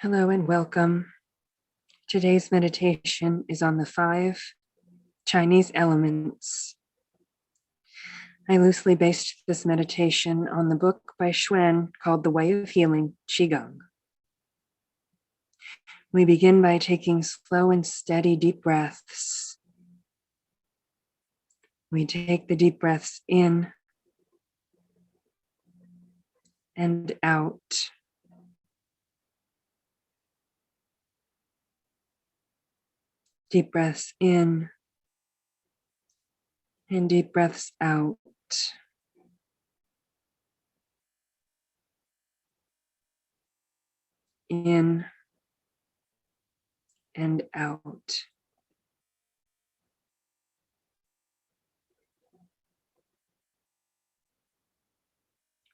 Hello and welcome. Today's meditation is on the 5 Chinese elements. I loosely based this meditation on the book by Xuan called The Way of Healing, Qigong. We begin by taking slow and steady deep breaths. We take the deep breaths in and out. Deep breaths in and deep breaths out. In and out.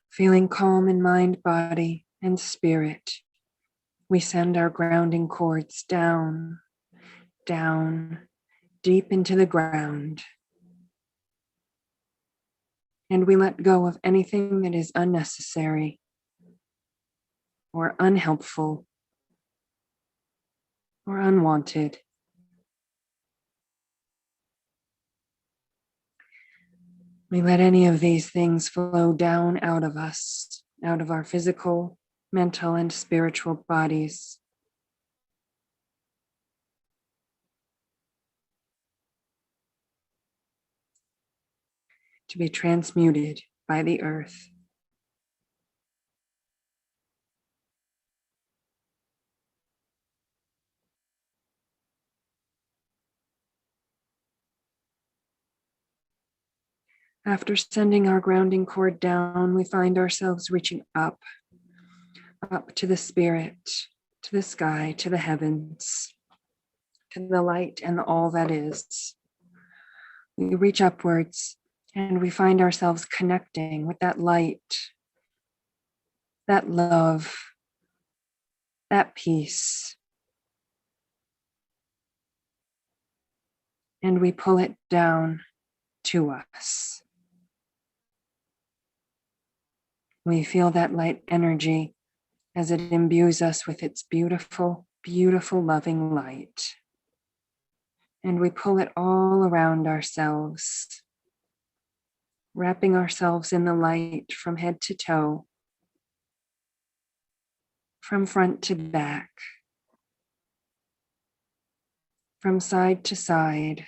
Feeling calm in mind, body, and spirit, we send our grounding cords down, deep into the ground. And we let go of anything that is unnecessary or unhelpful or unwanted. We let any of these things flow down out of us, out of our physical, mental, and spiritual bodies. To be transmuted by the earth. After sending our grounding cord down, we find ourselves reaching up to the spirit, to the sky, to the heavens, to the light and all that is. We reach upwards and we find ourselves connecting with that light, that love, that peace. And we pull it down to us. We feel that light energy as it imbues us with its beautiful, beautiful, loving light. And we pull it all around ourselves, wrapping ourselves in the light from head to toe, from front to back, from side to side,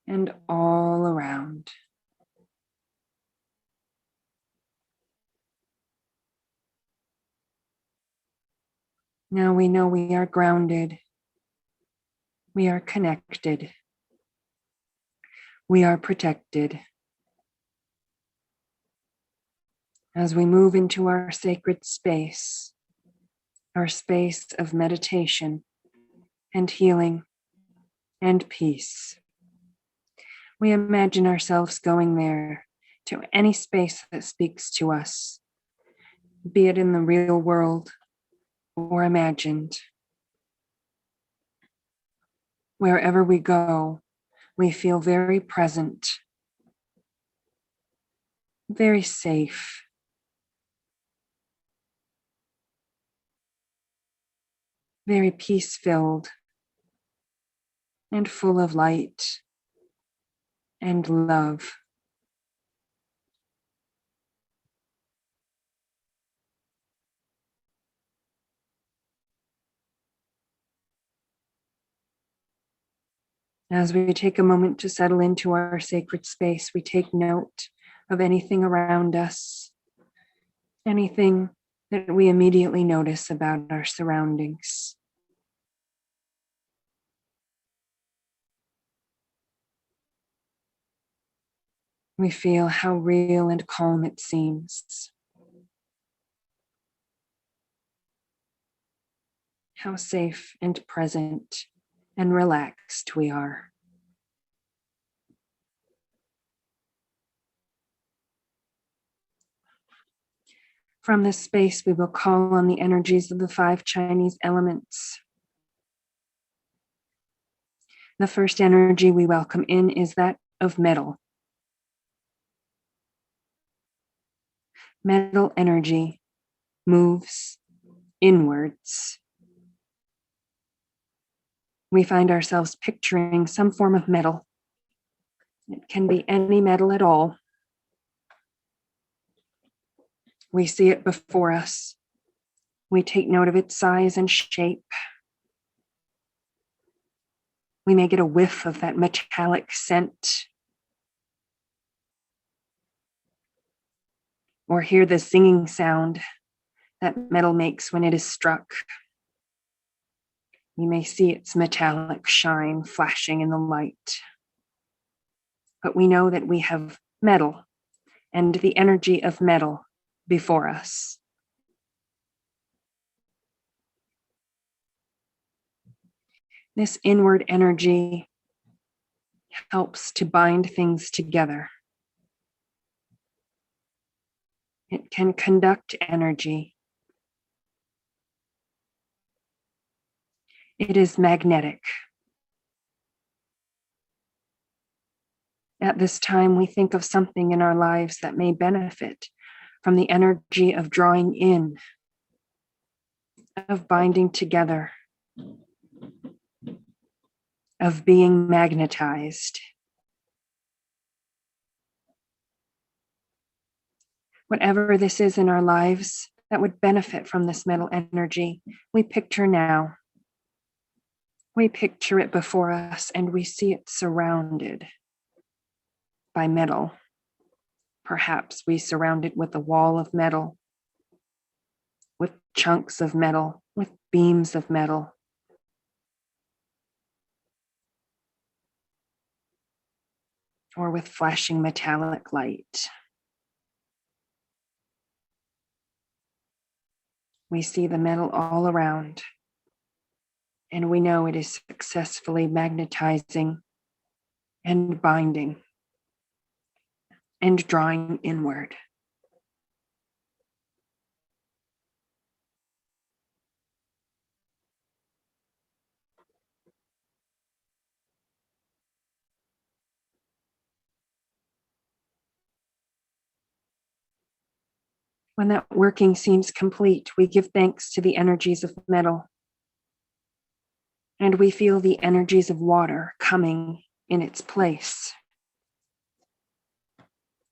and all around. Now we know we are grounded, we are connected, we are protected. As we move into our sacred space, our space of meditation and healing and peace, we imagine ourselves going there to any space that speaks to us, be it in the real world or imagined. Wherever we go, we feel very present, very safe, very peace-filled, and full of light and love. As we take a moment to settle into our sacred space, we take note of anything around us, anything that we immediately notice about our surroundings. We feel how real and calm it seems, how safe and present and relaxed we are. From this space, we will call on the energies of the 5 Chinese elements. The first energy we welcome in is that of metal. Metal energy moves inwards. We find ourselves picturing some form of metal. It can be any metal at all. We see it before us. We take note of its size and shape. We may get a whiff of that metallic scent, or hear the singing sound that metal makes when it is struck. We may see its metallic shine flashing in the light. But we know that we have metal and the energy of metal before us. This inward energy helps to bind things together. It can conduct energy. It is magnetic. At this time, we think of something in our lives that may benefit from the energy of drawing in, of binding together, of being magnetized. Whatever this is in our lives that would benefit from this metal energy, we picture now. We picture it before us and we see it surrounded by metal. Perhaps we surround it with a wall of metal, with chunks of metal, with beams of metal. Or with flashing metallic light. We see the metal all around, and we know it is successfully magnetizing and binding and drawing inward. When that working seems complete, we give thanks to the energies of metal, and we feel the energies of water coming in its place.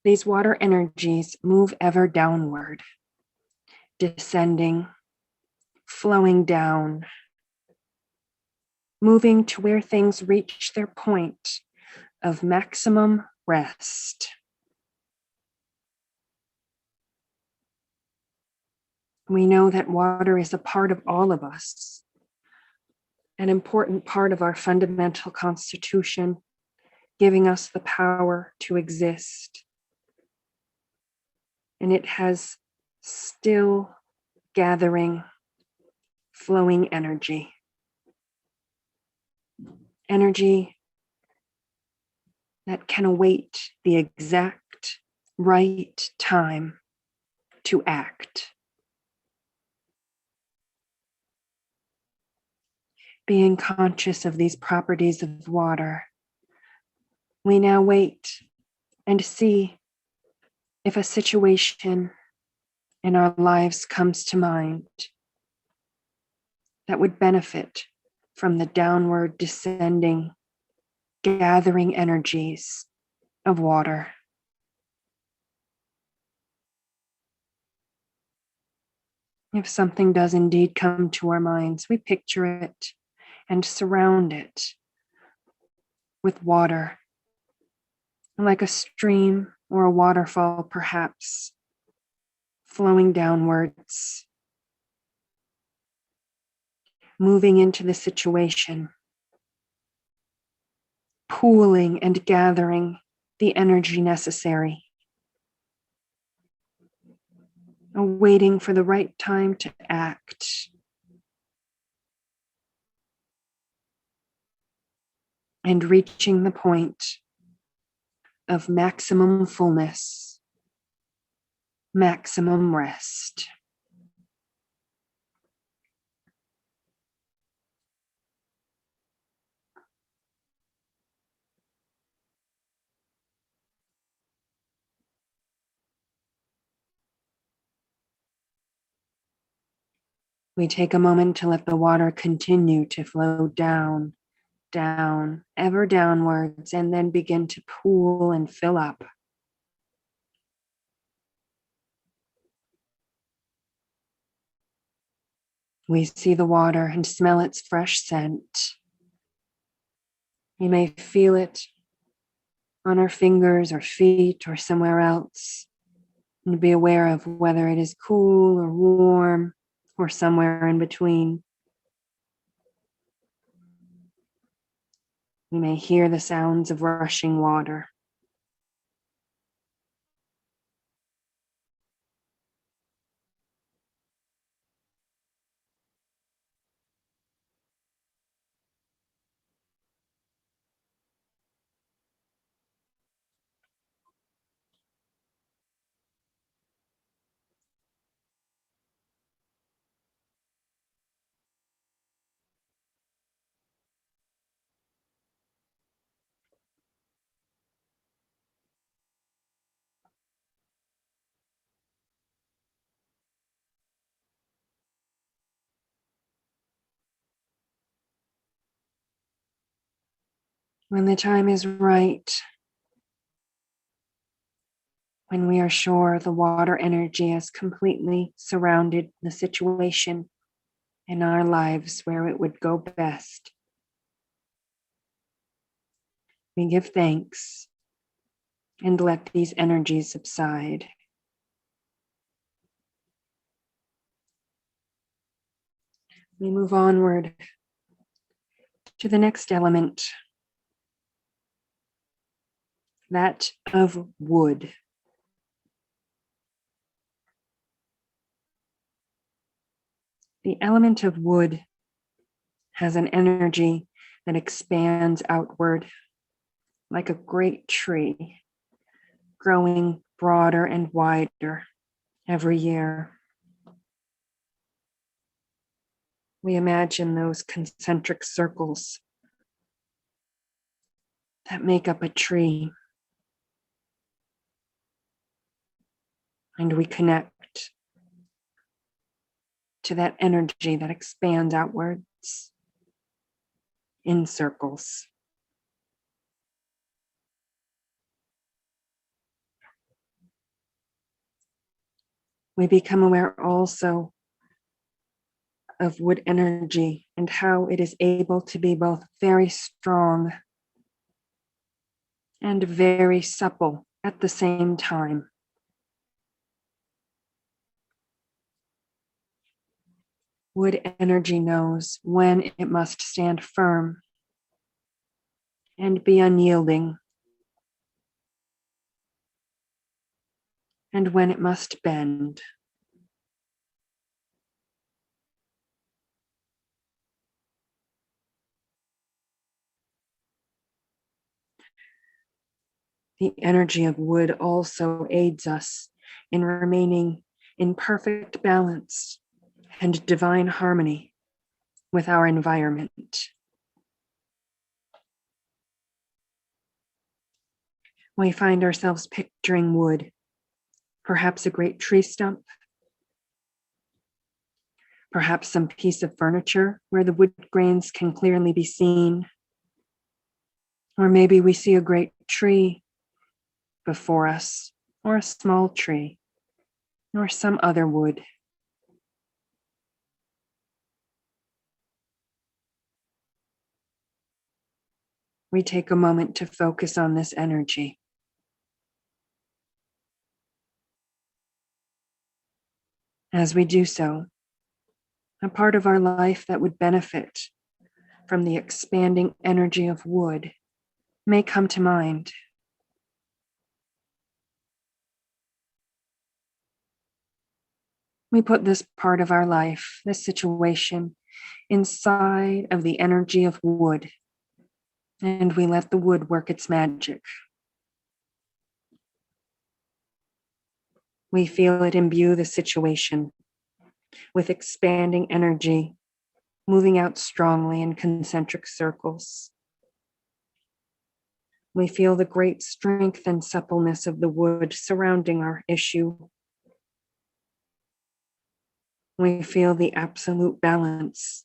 These water energies move ever downward, descending, flowing down, moving to where things reach their point of maximum rest. We know that water is a part of all of us, an important part of our fundamental constitution, giving us the power to exist. And it has still gathering, flowing energy. Energy that can await the exact right time to act. Being conscious of these properties of water, we now wait and see if a situation in our lives comes to mind that would benefit from the downward descending, gathering energies of water. If something does indeed come to our minds, we picture it and surround it with water, like a stream or a waterfall, perhaps, flowing downwards, moving into the situation, pooling and gathering the energy necessary, waiting for the right time to act. And reaching the point of maximum fullness, maximum rest. We take a moment to let the water continue to flow down, down, ever downwards, and then begin to pool and fill up. We see the water and smell its fresh scent. We may feel it on our fingers or feet or somewhere else, and be aware of whether it is cool or warm or somewhere in between. We may hear the sounds of rushing water. When the time is right, when we are sure the water energy has completely surrounded the situation in our lives where it would go best, we give thanks and let these energies subside. We move onward to the next element, that of wood. The element of wood has an energy that expands outward like a great tree, growing broader and wider every year. We imagine those concentric circles that make up a tree, and we connect to that energy that expands outwards in circles. We become aware also of wood energy and how it is able to be both very strong and very supple at the same time. Wood energy knows when it must stand firm and be unyielding, and when it must bend. The energy of wood also aids us in remaining in perfect balance and divine harmony with our environment. We find ourselves picturing wood, perhaps a great tree stump, perhaps some piece of furniture where the wood grains can clearly be seen, or maybe we see a great tree before us, or a small tree, or some other wood. We take a moment to focus on this energy. As we do so, a part of our life that would benefit from the expanding energy of wood may come to mind. We put this part of our life, this situation, inside of the energy of wood, and we let the wood work its magic. We feel it imbue the situation with expanding energy, moving out strongly in concentric circles. We feel the great strength and suppleness of the wood surrounding our issue. We feel the absolute balance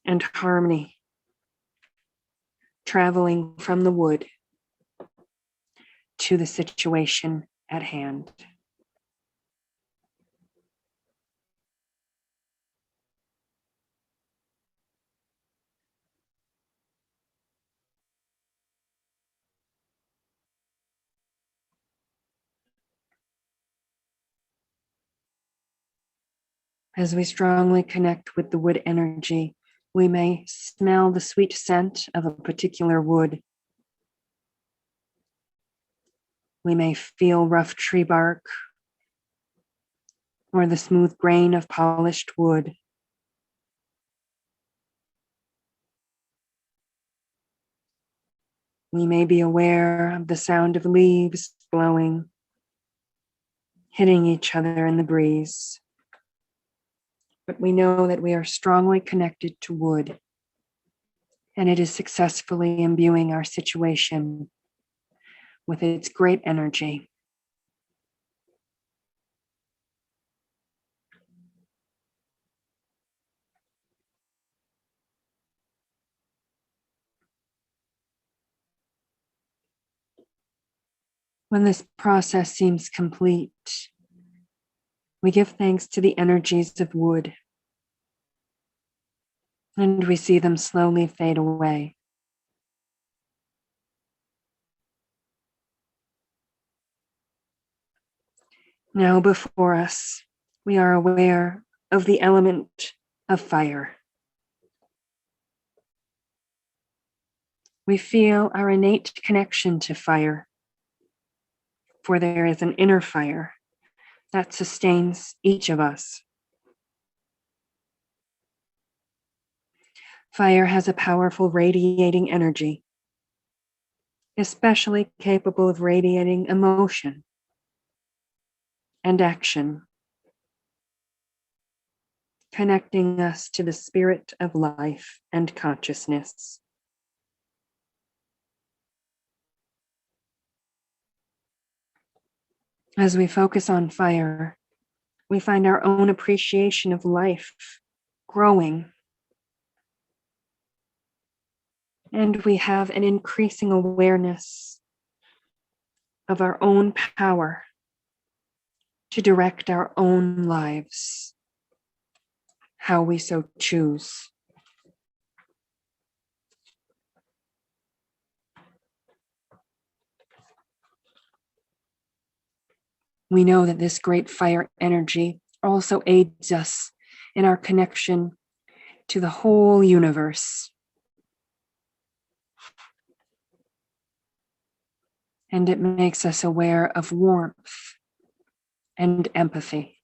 and harmony traveling from the wood to the situation at hand. As we strongly connect with the wood energy, we may smell the sweet scent of a particular wood. We may feel rough tree bark or the smooth grain of polished wood. We may be aware of the sound of leaves blowing, hitting each other in the breeze. But we know that we are strongly connected to wood, and it is successfully imbuing our situation with its great energy. When this process seems complete, we give thanks to the energies of wood, and we see them slowly fade away. Now before us, we are aware of the element of fire. We feel our innate connection to fire, for there is an inner fire that sustains each of us. Fire has a powerful radiating energy, especially capable of radiating emotion and action, connecting us to the spirit of life and consciousness. As we focus on fire, we find our own appreciation of life growing, and we have an increasing awareness of our own power to direct our own lives, how we so choose. We know that this great fire energy also aids us in our connection to the whole universe. And it makes us aware of warmth and empathy.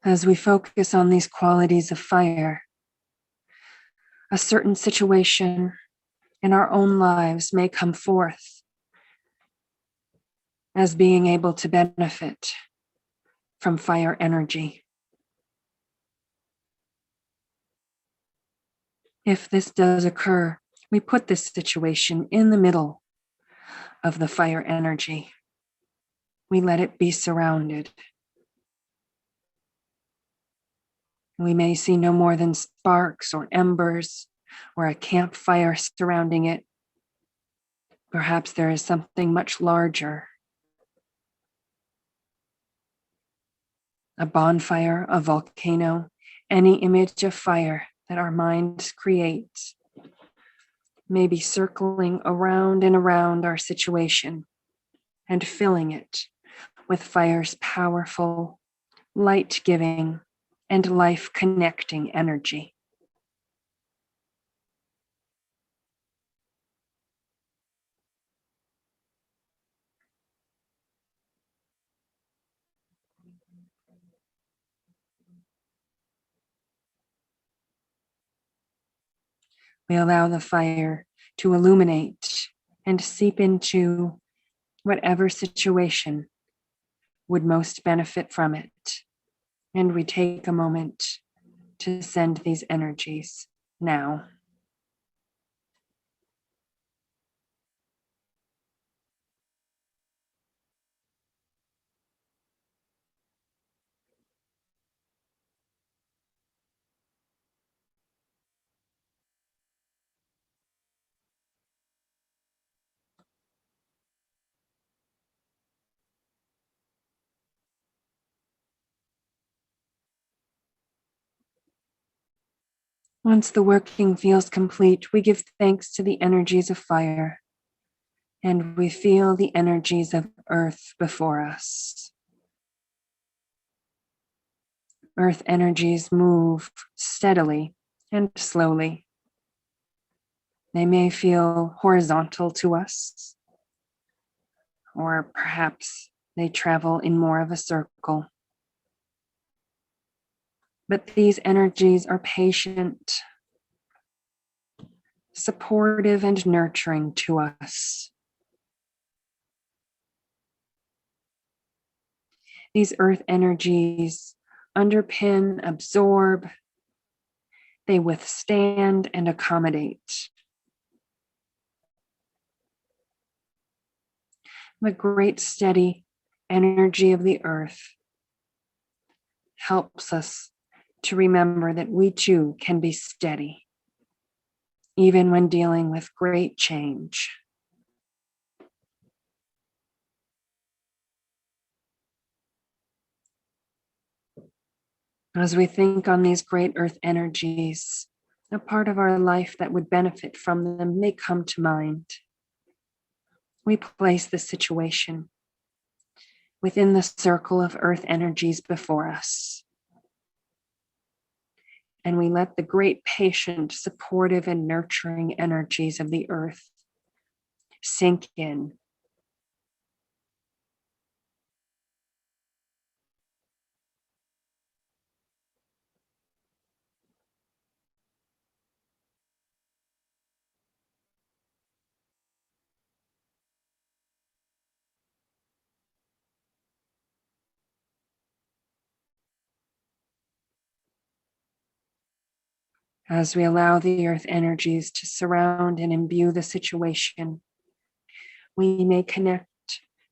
As we focus on these qualities of fire, a certain situation in our own lives may come forth as being able to benefit from fire energy. If this does occur, we put this situation in the middle of the fire energy. We let it be surrounded. We may see no more than sparks or embers or a campfire surrounding it. Perhaps there is something much larger. A bonfire, a volcano, any image of fire that our minds create may be circling around and around our situation and filling it with fire's powerful, light-giving, and life-connecting energy. We allow the fire to illuminate and seep into whatever situation would most benefit from it. And we take a moment to send these energies now. Once the working feels complete, we give thanks to the energies of fire, and we feel the energies of earth before us. Earth energies move steadily and slowly. They may feel horizontal to us, or perhaps they travel in more of a circle. But these energies are patient, supportive, and nurturing to us. These earth energies underpin, absorb, they withstand and accommodate. The great steady energy of the earth helps us to remember that we too can be steady, even when dealing with great change. As we think on these great earth energies, a part of our life that would benefit from them may come to mind. We place the situation within the circle of earth energies before us. And we let the great patient, supportive, and nurturing energies of the earth sink in. As we allow the earth energies to surround and imbue the situation, we may connect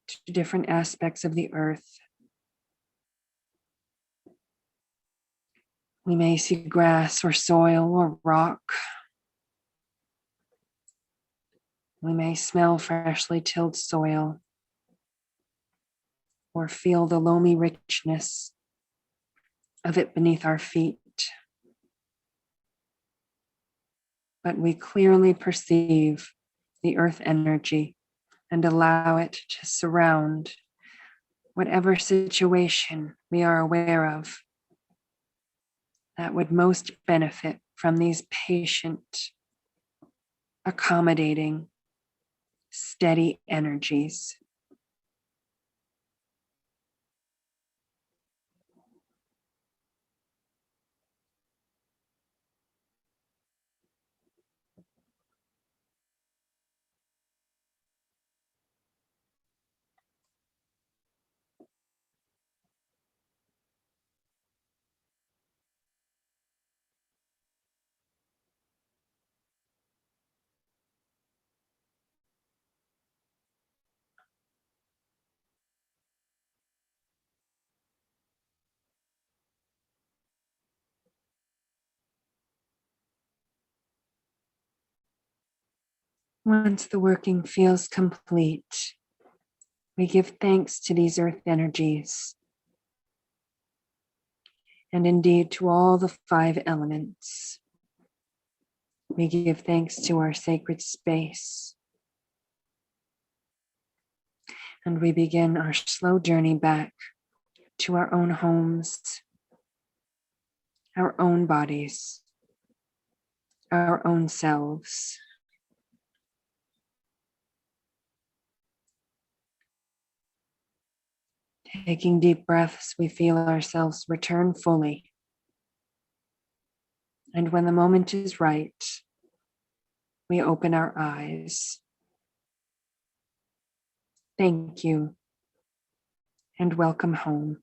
to different aspects of the earth. We may see grass or soil or rock. We may smell freshly tilled soil or feel the loamy richness of it beneath our feet. But we clearly perceive the earth energy and allow it to surround whatever situation we are aware of that would most benefit from these patient, accommodating, steady energies. Once the working feels complete, we give thanks to these earth energies, and indeed to all the 5 elements. We give thanks to our sacred space, and we begin our slow journey back to our own homes, our own bodies, our own selves. Taking deep breaths, we feel ourselves return fully. And when the moment is right, we open our eyes. Thank you, and welcome home.